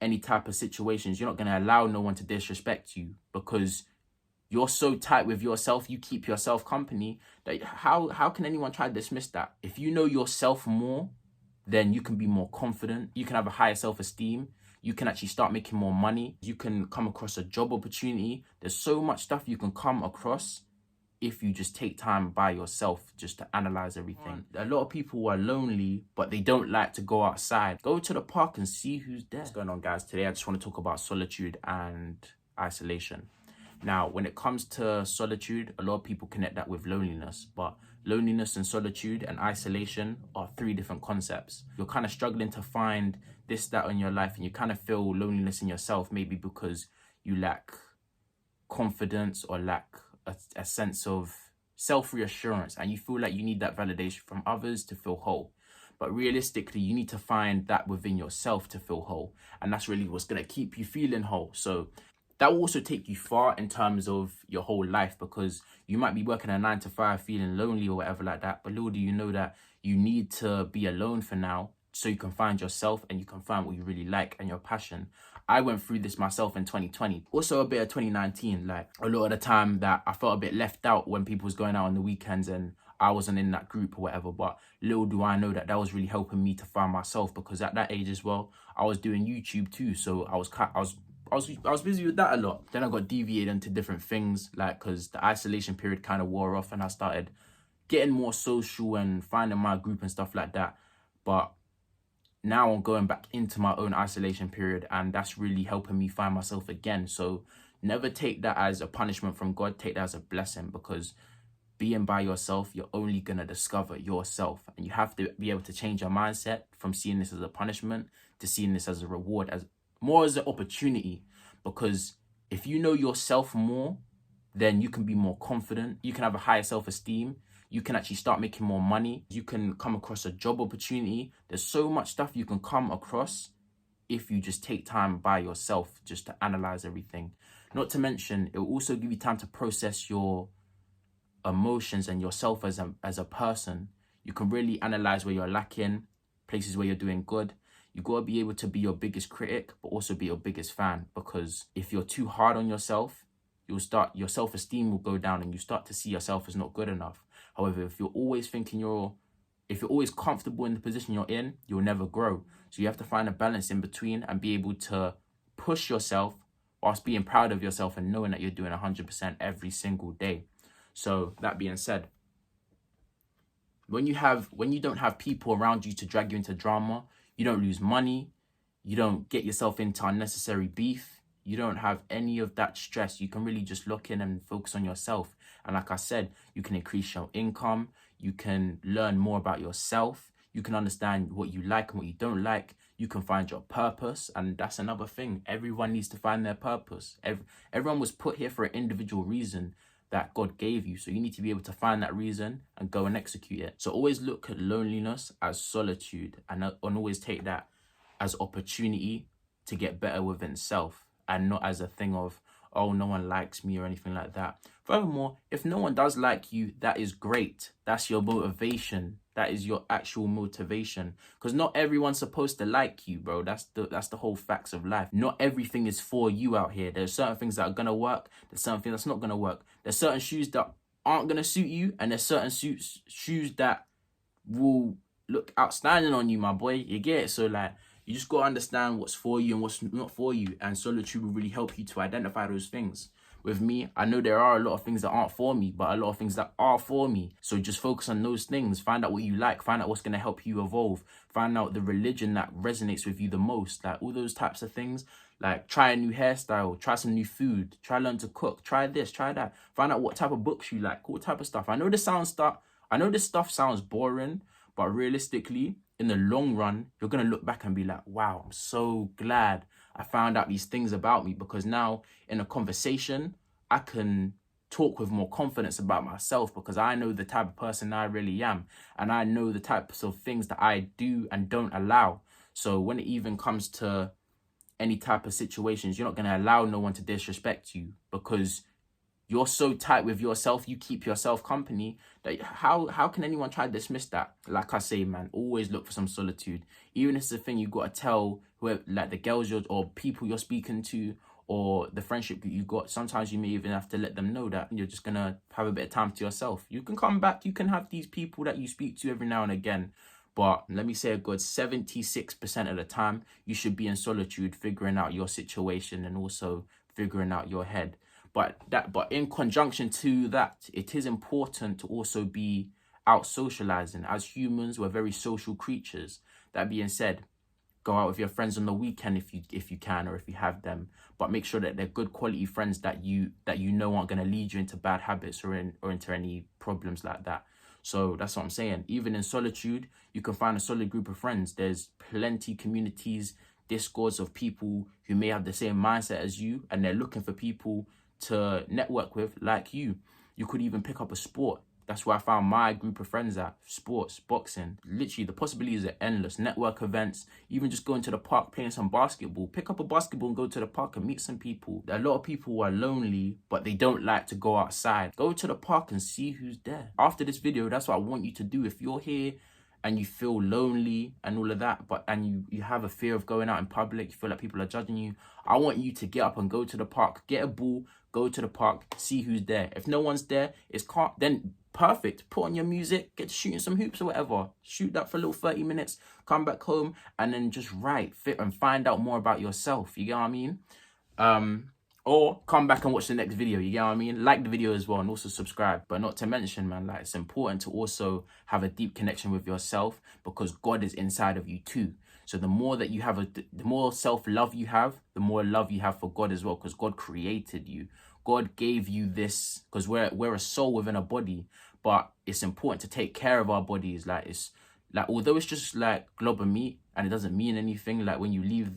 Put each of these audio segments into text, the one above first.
any type of situations, you're not going to allow no one to disrespect you because you're so tight with yourself, you keep yourself company, that how can anyone try to dismiss that? If you know yourself more, then you can be more confident, you can have a higher self-esteem, you can actually start making more money, you can come across a job opportunity. There's so much stuff you can come across if you just take time by yourself just to analyze everything. A lot of people are lonely, but they don't like to go outside. Go to the park and see who's there. What's going on, guys? Today I just want to talk about solitude and isolation. Now, when it comes to solitude, a lot of people connect that with loneliness, but loneliness and solitude and isolation are three different concepts. You're kind of struggling to find this, that in your life, and you kind of feel loneliness in yourself, maybe because you lack confidence or lack a sense of self-reassurance, and you feel like you need that validation from others to feel whole. But realistically, you need to find that within yourself to feel whole, and that's really what's going to keep you feeling whole. So that will also take you far in terms of your whole life, because you might be working a 9 to 5 feeling lonely or whatever like that, but little do you know that you need to be alone for now so you can find yourself and you can find what you really like and your passion. I went through this myself in 2020, also a bit of 2019. Like, a lot of the time that I felt a bit left out when people was going out on the weekends and I wasn't in that group or whatever, but little do I know that that was really helping me to find myself, because at that age as well, I was doing YouTube too, so I was busy with that a lot. Then I got deviated into different things, like, because the isolation period kind of wore off and I started getting more social and finding my group and stuff like that. But now I'm going back into my own isolation period, and that's really helping me find myself again. So never take that as a punishment from God, take that as a blessing, because being by yourself, you're only going to discover yourself, and you have to be able to change your mindset from seeing this as a punishment to seeing this as a reward, as more as an opportunity. Because if you know yourself more, then you can be more confident, you can have a higher self-esteem, you can actually start making more money, you can come across a job opportunity. There's so much stuff you can come across if you just take time by yourself just to analyze everything. Not to mention, it will also give you time to process your emotions and yourself as a person. You can really analyze where you're lacking, places where you're doing good. You got to be able to be your biggest critic, but also be your biggest fan, because if you're too hard on yourself, your self-esteem will go down and you start to see yourself as not good enough. However, if you're always comfortable in the position you're in, you'll never grow. So you have to find a balance in between and be able to push yourself whilst being proud of yourself and knowing that you're doing 100% every single day. So that being said, when you don't have people around you to drag you into drama, you don't lose money, you don't get yourself into unnecessary beef, you don't have any of that stress. You can really just lock in and focus on yourself. And like I said, you can increase your income, you can learn more about yourself, you can understand what you like and what you don't like, you can find your purpose. And that's another thing. Everyone needs to find their purpose. Everyone was put here for an individual reason that God gave you. So you need to be able to find that reason and go and execute it. So always look at loneliness as solitude, and always take that as opportunity to get better within self, and not as a thing of, oh, no one likes me or anything like that. Furthermore, if no one does like you, that is great. That's your motivation. That is your actual motivation. Because not everyone's supposed to like you, bro. That's the whole facts of life. Not everything is for you out here. There's certain things that are going to work. There's certain things that's not going to work. There's certain shoes that aren't going to suit you. And there's certain shoes that will look outstanding on you, my boy. You get it? So, like, you just got to understand what's for you and what's not for you. And solitude will really help you to identify those things. With me, I know there are a lot of things that aren't for me, but a lot of things that are for me. So just focus on those things. Find out what you like. Find out what's going to help you evolve. Find out the religion that resonates with you the most. Like, all those types of things. Like, try a new hairstyle. Try some new food. Try learn to cook. Try this. Try that. Find out what type of books you like. What type of stuff. I know this stuff sounds boring, but realistically, in the long run, you're going to look back and be like, wow, I'm so glad I found out these things about me, because now in a conversation, I can talk with more confidence about myself, because I know the type of person I really am, and I know the types of things that I do and don't allow. So when it even comes to any type of situations, you're not going to allow no one to disrespect you, because you're so tight with yourself, you keep yourself company, that how can anyone try to dismiss that? Like I say, man, always look for some solitude. Even if it's a thing you got to tell whoever, like the girls or people you're speaking to, or the friendship that you got, sometimes you may even have to let them know that you're just gonna have a bit of time to yourself. You can come back, you can have these people that you speak to every now and again, but let me say a good 76% of the time, you should be in solitude, figuring out your situation and also figuring out your head. But in conjunction to that, it is important to also be out socializing. As humans, we're very social creatures. That being said, go out with your friends on the weekend if you can, or if you have them, but make sure that they're good quality friends that you know aren't going to lead you into bad habits or into any problems like that. So that's what I'm saying. Even in solitude, you can find a solid group of friends. There's plenty communities, discords of people who may have the same mindset as you, and they're looking for people to network with like you. You could even pick up a sport. That's where I found my group of friends at. Sports, boxing. Literally, the possibilities are endless. Network events, even just going to the park, playing some basketball. Pick up a basketball and go to the park and meet some people. A lot of people are lonely, but they don't like to go outside. Go to the park and see who's there. After this video, that's what I want you to do. If you're here and you feel lonely and all of that, and you have a fear of going out in public, you feel like people are judging you, I want you to get up and go to the park, get a ball, go to the park, see who's there. If no one's there, it's can't, then perfect. Put on your music, get to shooting some hoops or whatever. Shoot that for a little 30 minutes, come back home, and then just write, fit, and find out more about yourself. You get what I mean? Or come back and watch the next video, you get what I mean? Like the video as well, and also subscribe. But not to mention, man, like, it's important to also have a deep connection with yourself, because God is inside of you too. So the more that you have, the more self-love you have, the more love you have for God as well, because God created you. God gave you this, because we're a soul within a body, but it's important to take care of our bodies. Like, it's like, although it's just like glob of meat and it doesn't mean anything, like when you leave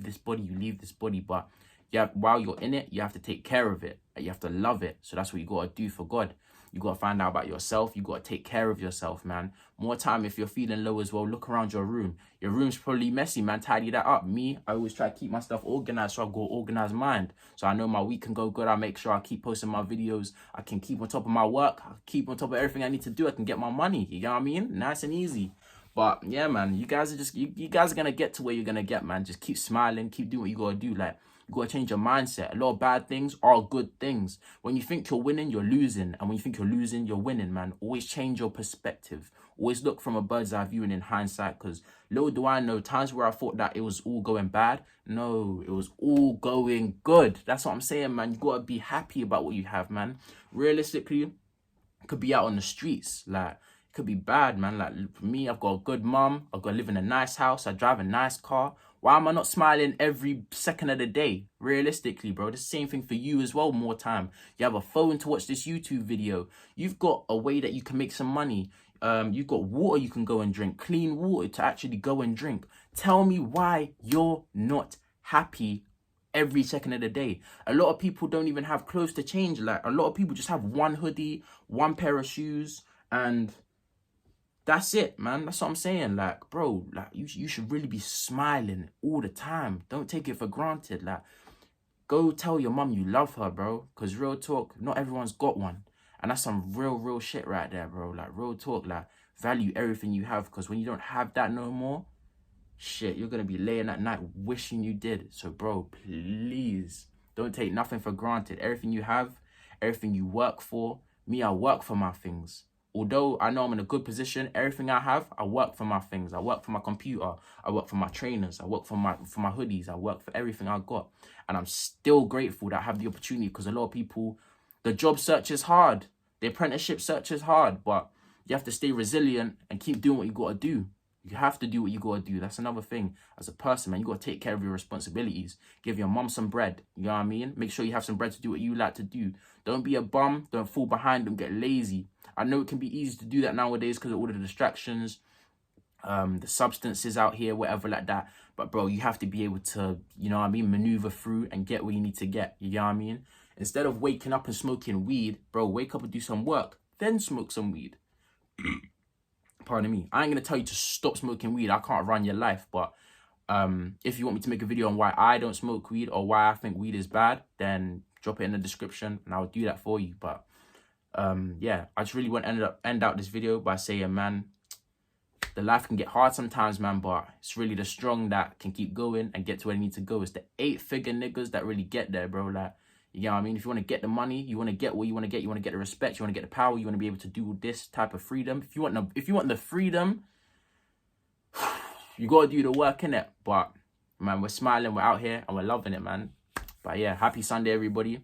this body, you leave this body, but yeah, while you're in it, you have to take care of it. You have to love it. So that's what you gotta do for God. You gotta find out about yourself. You gotta take care of yourself, man. More time, if you're feeling low as well, look around your room. Your room's probably messy, man. Tidy that up. Me, I always try to keep my stuff organized, so I've got an organized mind. So I know my week can go good. I make sure I keep posting my videos. I can keep on top of my work. I keep on top of everything I need to do. I can get my money. You know what I mean? Nice and easy. But yeah, man, you guys are just you guys are gonna get to where you're gonna get, man. Just keep smiling, keep doing what you gotta do. Like, you gotta change your mindset. A lot of bad things are good things. When you think you're winning, you're losing. And when you think you're losing, you're winning, man. Always change your perspective. Always look from a bird's eye view and in hindsight, because little do I know, times where I thought that it was all going bad, no, it was all going good. That's what I'm saying, man. You gotta be happy about what you have, man. Realistically, you could be out on the streets, like, could be bad, man. Like, for me, I've got a good mom. I've got to live in a nice house. I drive a nice car. Why am I not smiling every second of the day? Realistically, bro, the same thing for you as well. More time. You have a phone to watch this YouTube video. You've got a way that you can make some money. You've got water you can go and drink. Clean water to actually go and drink. Tell me why you're not happy every second of the day. A lot of people don't even have clothes to change. Like, a lot of people just have one hoodie, one pair of shoes, and that's it, man. That's what I'm saying. Like, bro, like, you should really be smiling all the time. Don't take it for granted. Like, go tell your mum you love her, bro. Because real talk, not everyone's got one. And that's some real shit right there, bro. Like, real talk, like, value everything you have. Because when you don't have that no more, shit, you're going to be laying at night wishing you did. So, bro, please, don't take nothing for granted. Everything you have, everything you work for. Me, I work for my things. Although I know I'm in a good position, everything I have, I work for my things. I work for my computer. I work for my trainers. I work for my hoodies. I work for everything I got. And I'm still grateful that I have the opportunity, because a lot of people, the job search is hard. The apprenticeship search is hard. But you have to stay resilient and keep doing what you got to do. You have to do what you got to do. That's another thing. As a person, man, you got to take care of your responsibilities. Give your mom some bread. You know what I mean? Make sure you have some bread to do what you like to do. Don't be a bum. Don't fall behind. Don't get lazy. I know it can be easy to do that nowadays because of all the distractions, the substances out here, whatever like that. But, bro, you have to be able to, you know what I mean, maneuver through and get what you need to get. You know what I mean? Instead of waking up and smoking weed, bro, wake up and do some work. Then smoke some weed. Pardon me. I ain't going to tell you to stop smoking weed. I can't run your life. But if you want me to make a video on why I don't smoke weed or why I think weed is bad, then drop it in the description and I'll do that for you. But yeah, I just really want to end out this video by saying, man, the life can get hard sometimes, man, but it's really the strong that can keep going and get to where they need to go. It's the 8-figure niggas that really get there, bro. Like, you know what I mean? If you want to get the money, you want to get what you want to get, you want to get the respect, you want to get the power, you want to be able to do this type of freedom. If you want the freedom, you got to do the work, innit? But, man, we're smiling, we're out here, and we're loving it, man. But, yeah, happy Sunday, everybody.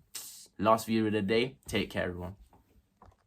Last video of the day. Take care, everyone.